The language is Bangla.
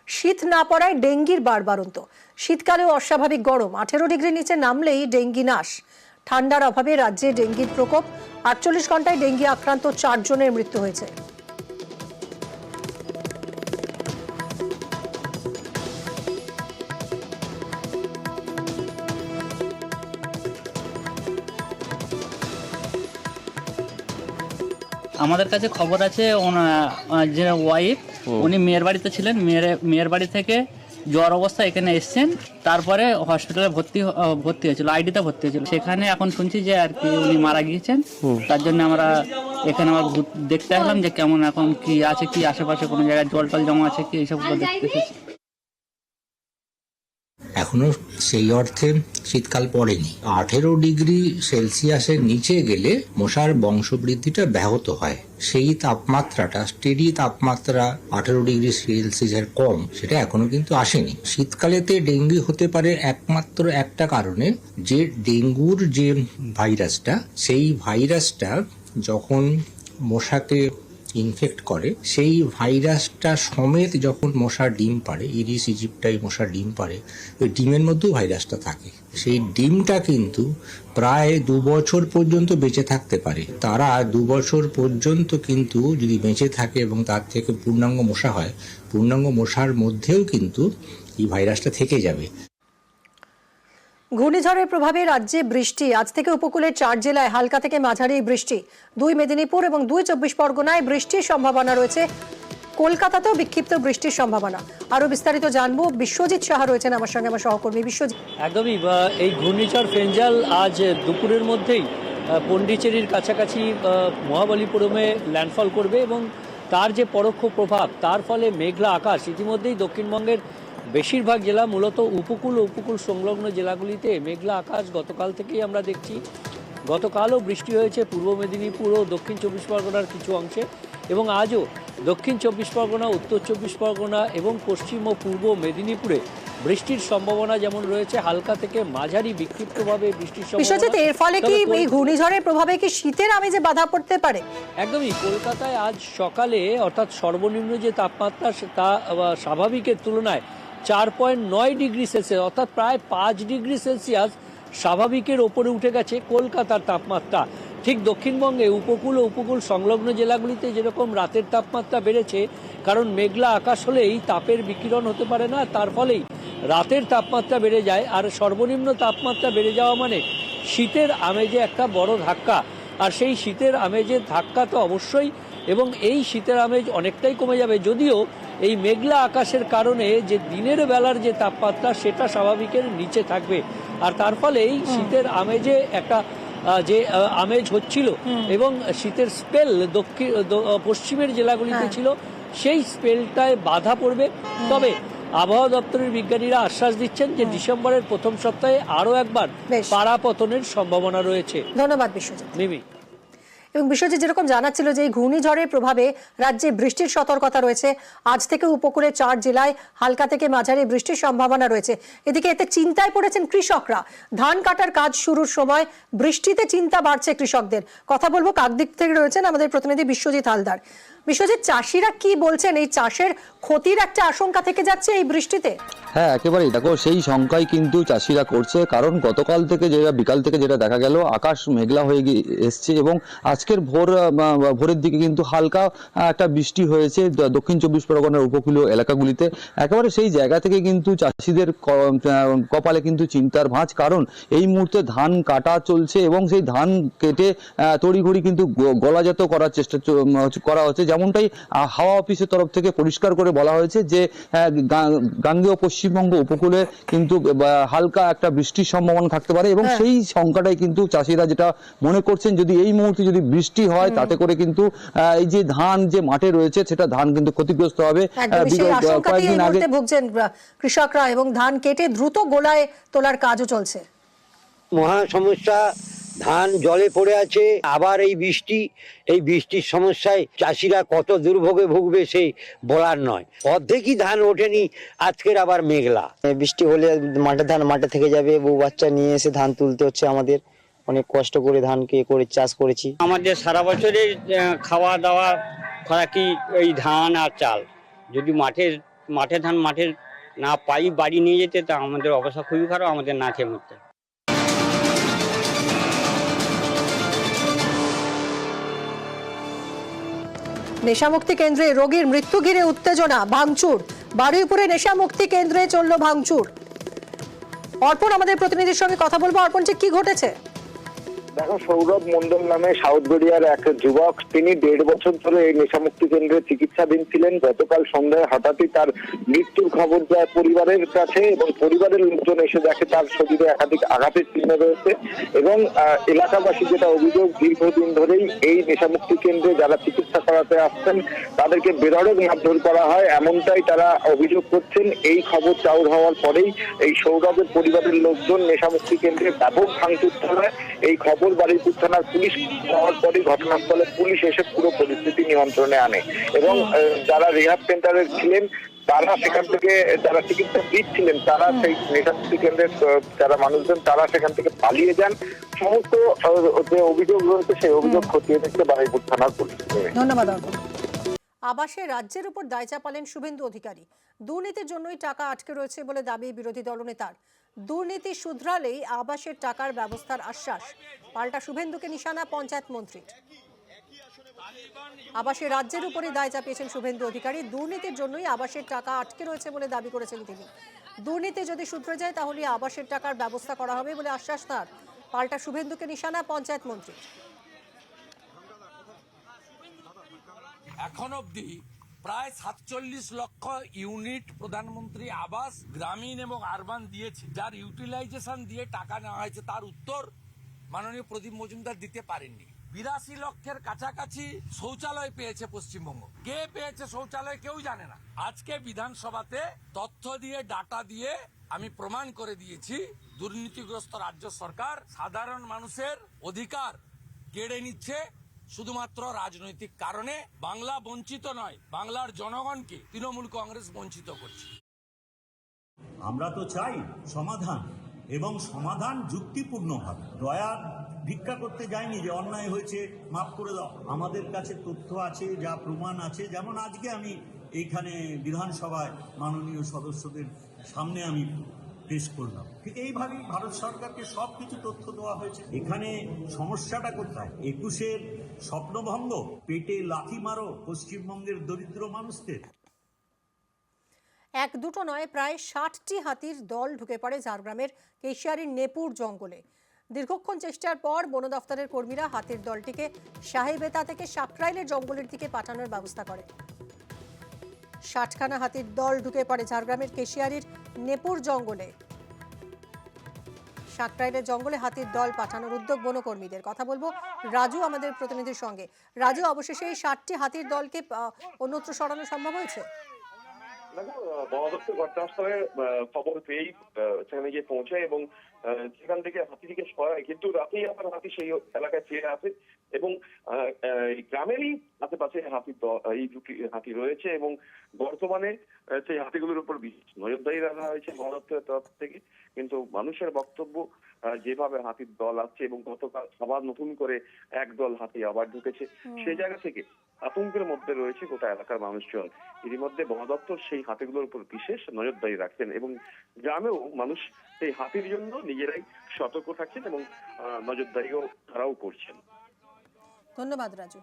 শীত না পড়ায় ডেঙ্গির বাড়বাড়ন্ত। শীতকালেও অস্বাভাবিক গরম, 18 ডিগ্রি নিচে নামলেই ডেঙ্গি নাশ। ঠান্ডার অভাবে রাজ্যে ডেঙ্গির প্রকোপ। 48 ঘন্টায় ডেঙ্গি আক্রান্ত 4 জনের মৃত্যু হয়েছে। আমাদের কাছে খবর আছে যে ওয়াইফ উনি মেয়ের বাড়িতে ছিলেন, মেয়ের বাড়ি থেকে জ্বর অবস্থা এখানে এসছেন, তারপরে হসপিটালে ভর্তি হয়েছিল, আইডিতে ভর্তি হয়েছিল। সেখানে এখন শুনছি যে আর কি উনি মারা গিয়েছেন। তার জন্য আমরা এখানে দেখতে আসলাম যে কেমন এখন কি আছে, কি আশেপাশে কোনো জায়গায় জল টল জমা আছে কি, এইসব দেখতে এসেছি। এখনো সেই অর্থে শীতকাল পড়েনি। 18 ডিগ্রি সেলসিয়াসের নিচে গেলে মশার বংশবৃদ্ধিটা ব্যাহত হয়। সেই তাপমাত্রাটা, স্টেডি তাপমাত্রা 18 ডিগ্রি সেলসিয়াসের কম, সেটা এখনো কিন্তু আসেনি। শীতকালেতে ডেঙ্গু হতে পারে একমাত্র একটা কারণে, যে ডেঙ্গুর যে ভাইরাসটা, সেই ভাইরাসটা যখন মশাকে ইনফেক্ট করে, সেই ভাইরাসটা সমেত যখন মশা ডিম পাড়ে, ইরিস ইজিপ্টাই মশা ডিম পাড়ে, ওই ডিমের মধ্যেও ভাইরাসটা থাকে। সেই ডিমটা কিন্তু প্রায় 2 বছর পর্যন্ত বেঁচে থাকতে পারে। তারা 2 বছর পর্যন্ত কিন্তু যদি বেঁচে থাকে এবং তার থেকে পূর্ণাঙ্গ মশা হয়, পূর্ণাঙ্গ মশার মধ্যেও কিন্তু এই ভাইরাসটা থেকে যাবে। ঘূর্ণিঝড়ের প্রভাবে রাজ্যে বৃষ্টি। আজ থেকে উপকূলের 4 জেলায় হালকা থেকে মাঝারি বৃষ্টি। 2 মেদিনীপুর এবং 2 চব্বিশ পরগনায় বৃষ্টির সম্ভাবনা রয়েছে। কলকাতাতেও বিক্ষিপ্ত বৃষ্টির সম্ভাবনা। আরো বিস্তারিত জানবো, বিশ্বজিৎ সাহা রয়েছেন আমার সঙ্গে, আমার সহকর্মী বিশ্বজিৎ। একদমই, এই ঘূর্ণিঝড় ফেঞ্জাল আজ দুপুরের মধ্যেই পন্ডিচেরির কাছাকাছি মহাবলীপুরমে ল্যান্ডফল করবে এবং তার যে পরোক্ষ প্রভাব, তার ফলে মেঘলা আকাশ। ইতিমধ্যেই দক্ষিণবঙ্গের বেশিরভাগ জেলা, মূলত উপকূল ও উপকূল সংলগ্ন জেলাগুলিতে মেঘলা আকাশ গতকাল থেকেই আমরা দেখছি। গতকালও বৃষ্টি হয়েছে পূর্ব মেদিনীপুর ও দক্ষিণ চব্বিশ পরগনার কিছু অংশে, এবং আজও দক্ষিণ চব্বিশ পরগনা, উত্তর চব্বিশ পরগনা এবং পশ্চিম ও পূর্ব মেদিনীপুরে বৃষ্টির সম্ভাবনা যেমন রয়েছে, হালকা থেকে মাঝারি বিক্ষিপ্তভাবে বৃষ্টির সম্ভাবনা। এর ফলে কি এই ঘূর্ণিঝড়ের প্রভাবে কি শীতের আমেজে বাধা পড়তে পারে? একদমই, কলকাতায় আজ সকালে অর্থাৎ সর্বনিম্ন যে তাপমাত্রা, তা স্বাভাবিকের তুলনায় 4.9 ডিগ্রি সেলসিয়াস, অর্থাৎ প্রায় 5 ডিগ্রি সেলসিয়াস স্বাভাবিকের ওপরে উঠে গেছে কলকাতার তাপমাত্রা। ঠিক দক্ষিণবঙ্গে উপকূল ও উপকূল সংলগ্ন জেলাগুলিতে যেরকম রাতের তাপমাত্রা বেড়েছে, কারণ মেঘলা আকাশ হলেই তাপের বিকিরণ হতে পারে না, তার ফলেই রাতের তাপমাত্রা বেড়ে যায়। আর সর্বনিম্ন তাপমাত্রা বেড়ে যাওয়া মানে শীতের আমেজে একটা বড় ধাক্কা। আর সেই শীতের আমেজের ধাক্কা তো অবশ্যই, এবং এই শীতের আমেজ অনেকটাই কমে যাবে, যদিও এই মেঘলা আকাশের কারণে যে দিনের বেলার যে তাপমাত্রা, সেটা স্বাভাবিকের নিচে থাকবে। আর তার ফলে এই শীতের আমেজে একটা যে আমেজ হচ্ছিল এবং শীতের স্পেল পশ্চিমের জেলাগুলিতে ছিল, সেই স্পেলটায় বাধা পড়বে। তবে আবহাওয়া দপ্তরের বিজ্ঞানীরা আশ্বাস দিচ্ছেন যে ডিসেম্বরের প্রথম সপ্তাহে আরও একবার পাড়া পতনের সম্ভাবনা রয়েছে। ধন্যবাদ বিশ্বজিৎ। মিমি এবং বিশ্বজিৎ যেরকম জানাচ্ছিল যে এই ঘূর্ণিঝড়ের প্রভাবে রাজ্যে বৃষ্টির সতর্কতা রয়েছে। আজ থেকে উপকূলে 4 জেলায় হালকা থেকে মাঝারি বৃষ্টির সম্ভাবনা রয়েছে। এদিকে এতে চিন্তায় পড়েছেন কৃষকরা। ধান কাটার কাজ শুরুর সময় বৃষ্টিতে চিন্তা বাড়ছে কৃষকদের। কথা বলবো, কাকদ্বীপ থেকে রয়েছেন আমাদের প্রতিনিধি বিশ্বজিৎ হালদার। বিশ্বজিৎ, চাষিরা কি বলছেন? এই চাষের ক্ষতির একটা আশঙ্কা থেকে যাচ্ছে এই বৃষ্টিতে। হ্যাঁ, একেবারেই। দেখো, সেই শঙ্কাই কিন্তু চাষিরা করছে, কারণ গতকাল থেকে যেটা বিকাল থেকে যেটা দেখা গেল, আকাশ মেঘলা হয়ে এসছে এবং আজকের ভোরের দিকে কিন্তু হালকা একটা বৃষ্টি হয়েছে দক্ষিণ চব্বিশ পরগনার উপকূলীয় এলাকাগুলিতে। একেবারে সেই জায়গা থেকে কিন্তু চাষিদের কপালে কিন্তু চিন্তার ভাঁজ, কারণ এই মুহূর্তে ধান কাটা চলছে এবং সেই ধান কেটে তড়িঘড়ি কিন্তু গলাজাত করার চেষ্টা করা হচ্ছে। যেমনটাই হাওয়া অফিসের তরফ থেকে পরিষ্কার করে বলা হয়েছে যে গাঙ্গেয় পশ্চিমবঙ্গ উপকূলে কিন্তু হালকা একটা বৃষ্টির সম্ভাবনা থাকতে পারে, এবং সেই সংখ্যাটাই কিন্তু চাষিরা যেটা মনে করছেন, যদি এই মুহূর্তে যদি বৃষ্টি হয়, তাতে করে কিন্তু এই যে ধান যে মাঠে রয়েছে, সেটা ধান কিন্তু ক্ষতিগ্রস্ত হবে। কয়েকদিন আগে ভুগছেন কৃষকরা এবং ধান কেটে দ্রুত গোলায় তোলার কাজও চলছে। মহা সমস্যা, ধান জলে পড়ে আছে, আবার এই বৃষ্টির সমস্যায় চাষিরা কত দুর্ভোগে ভুগবে সেই বলার নয়। অর্ধেকই ধান ওঠেনি, আজকের আবার মেঘলা। বৃষ্টি হলে ধান মাঠে থেকে যাবে, বউ বাচ্চা নিয়ে এসে ধান তুলতে হচ্ছে আমাদের। অনেক কষ্ট করে ধানকে করে চাষ করেছি। আমাদের সারা বছরের খাওয়া দাওয়া খোরাকি এই ধান আর চাল। যদি মাঠের মাঠে ধান মাঠের না পাই বাড়ি নিয়ে যেতে, তা আমাদের অবস্থা খুবই খারাপ, আমাদের না খেয়ে মরতে। নেশামুক্তি কেন্দ্রে রোগীর মৃত্যু ঘিরে উত্তেজনা, ভাঙচুর। বারুইপুরে নেশামুক্তি কেন্দ্রে চলল ভাঙচুর। অর্পণ আমাদের প্রতিনিধির সঙ্গে কথা বলবো। অর্পণ, যে কি ঘটেছে? দেখো, সৌরভ মন্ডল নামে সাউথ গড়িয়ার এক যুবক, তিনি 1.5 বছর ধরে এই নেশামুক্তি কেন্দ্রে চিকিৎসাধীন ছিলেন। গতকাল সন্ধ্যায় হঠাৎই তার মৃত্যুর খবর যায় পরিবারের কাছে এবং পরিবারের লোকজন এসে দেখে তার শরীরে একাধিক আঘাতের চিহ্ন রয়েছে এবং এলাকাবাসী যেটা অভিযোগ, দীর্ঘদিন ধরেই এই নেশামুক্তি কেন্দ্রে যারা চিকিৎসা করাতে আসছেন তাদেরকে বেধড়ক মারধর করা হয়, এমনটাই তারা অভিযোগ করছেন। এই খবর চাউর হওয়ার পরেই এই সৌরভের পরিবারের লোকজন নেশামুক্তি কেন্দ্রে ব্যাপক ভাঙচুর চালায়। এই খবর বারুইপুর থানার পুলিশ পাওয়ার পরে ঘটনাস্থলে পুলিশ এসে পুরো পরিস্থিতি নিয়ন্ত্রণে আনে এবং যারা রিহাব সেন্টারে ছিলেন তারা সেখান থেকে, যারা চিকিৎসা দিচ্ছিলেন তারা সেই নেশামুক্তি কেন্দ্রের যারা মানুষজন তারা সেখান থেকে পালিয়ে যান। সমস্ত যে অভিযোগ রয়েছে সেই অভিযোগ খতিয়ে দেখতে বারুইপুর থানার পুলিশ। ধন্যবাদ অর্পণ। আবাসে রাজ্যের উপর দায় চাপালেন শুভেন্দু অধিকারী। দুর্নীতির জন্যই টাকা আটকে রয়েছে বলে দাবি বিরোধী দলনেতার। দুর্নীতি শুধরালেই আবাসের টাকার ব্যবস্থার আশ্বাস। পাল্টা শুভেন্দুকে নিশানা পঞ্চায়েত মন্ত্রীর। আবাসে রাজ্যের উপরে দায় চাপিয়েছেন শুভেন্দু অধিকারী। দুর্নীতির জন্যই আবাসের টাকা আটকে রয়েছে বলে দাবি করেছেন তিনি। দুর্নীতি যদি শুধরে যায় তাহলে আবাসের টাকার ব্যবস্থা করা হবে বলে আশ্বাস তার। পাল্টা শুভেন্দুকে নিশানা পঞ্চায়েত মন্ত্রীর। এখন অবধি প্রায় 47 লক্ষ ইউনিট প্রধানমন্ত্রী আবাস গ্রামীণ এবং আরবান দিয়েছে, যার ইউটিলাইজেশন দিয়ে টাকা নেওয়া হয়েছে তার উত্তর মাননীয় প্রদীপ মজুমদার দিতে পারেননি। 82 লক্ষের কাছাকাছি শৌচালয় পেয়েছে পশ্চিমবঙ্গ। কে পেয়েছে শৌচালয় কেউ জানে না। আজকে বিধানসভাতে তথ্য দিয়ে ডাটা দিয়ে আমি প্রমাণ করে দিয়েছি দুর্নীতিগ্রস্ত রাজ্য সরকার সাধারণ মানুষের অধিকার কেড়ে নিচ্ছে শুধুমাত্র রাজনৈতিক কারণে। বাংলা বঞ্চিত নয়, বাংলার জনগণকে তৃণমূল কংগ্রেস বঞ্চিত করছে। আমরা তো চাই সমাধান, এবং সমাধান যুক্তিপূর্ণ হবে। দয়ার ভিক্ষা করতে যায়নি যে অন্যায় হয়েছে মাফ করে দাও। আমাদের কাছে তথ্য আছে, যা প্রমাণ আছে, যেমন আজকে আমি এইখানে বিধানসভায় মাননীয় সদস্যদের সামনে আমি পেশ করলাম। ঠিক এইভাবেই ভারত সরকারকে সব কিছু তথ্য দেওয়া হয়েছে। এখানে সমস্যাটা কোথায়? 21-এর স্বপ্নভঙ্গ, পেটে লাথি মারো পশ্চিমবঙ্গের দরিদ্র মানুষদের। এক দুটো নয়, প্রায় 60টি হাতির দল ঢুকে পড়ে ঝাড়গ্রামের কেশিয়ারির নেপুর জঙ্গলে। দীর্ঘক্ষণ চেষ্টার পর বন দফতরের কর্মীরা হাতির দলটিকে সাহেবেতা থেকে সাকরাইলের জঙ্গলের দিকে পাঠানোর ব্যবস্থা করে। 60খানা হাতির দল ঢুকে পড়ে ঝাড়গ্রামের কেশিয়ারির নেপুর জঙ্গলে। সাকরাইলের জঙ্গলে হাতির দল পাঠানোর উদ্যোগ বনকর্মীদের। কথা বলবো রাজু আমাদের প্রতিনিধির সঙ্গে। রাজু, অবশেষে এই 60টি হাতির দলকে অন্যত্র সরানো সম্ভব হয়েছে? বন দপ্তর ঘটনাস্থলে খবর পেয়েই সেখানে গিয়ে পৌঁছায় এবং সেখান থেকে হাতিটিকে সরায়, কিন্তু রাতেই আবার হাতি সেই এলাকায় ফিরে আসে এবং গ্রামেরই আশেপাশে এই দুটি হাতি রয়েছে এবং বর্তমানে সেই হাতিগুলোর উপর বিশেষ নজরদারি রাখা হয়েছে বন দপ্তরের তরফ থেকে। কিন্তু মানুষের বক্তব্য, যেভাবে হাতির দল আসছে এবং গতকাল আবার নতুন করে একদল হাতি আবার ঢুকেছে, সেই জায়গা থেকে আতঙ্কের মধ্যে রয়েছে গোটা এলাকার মানুষজন। এর মধ্যে বন দপ্তর সেই হাতিগুলোর উপর বিশেষ নজরদারি রাখছেন এবং গ্রামেও মানুষ সেই হাতির জন্য নিজেরাই সতর্ক থাকছেন এবং নজরদারিও তারাও করছেন। ধন্যবাদ রাজু।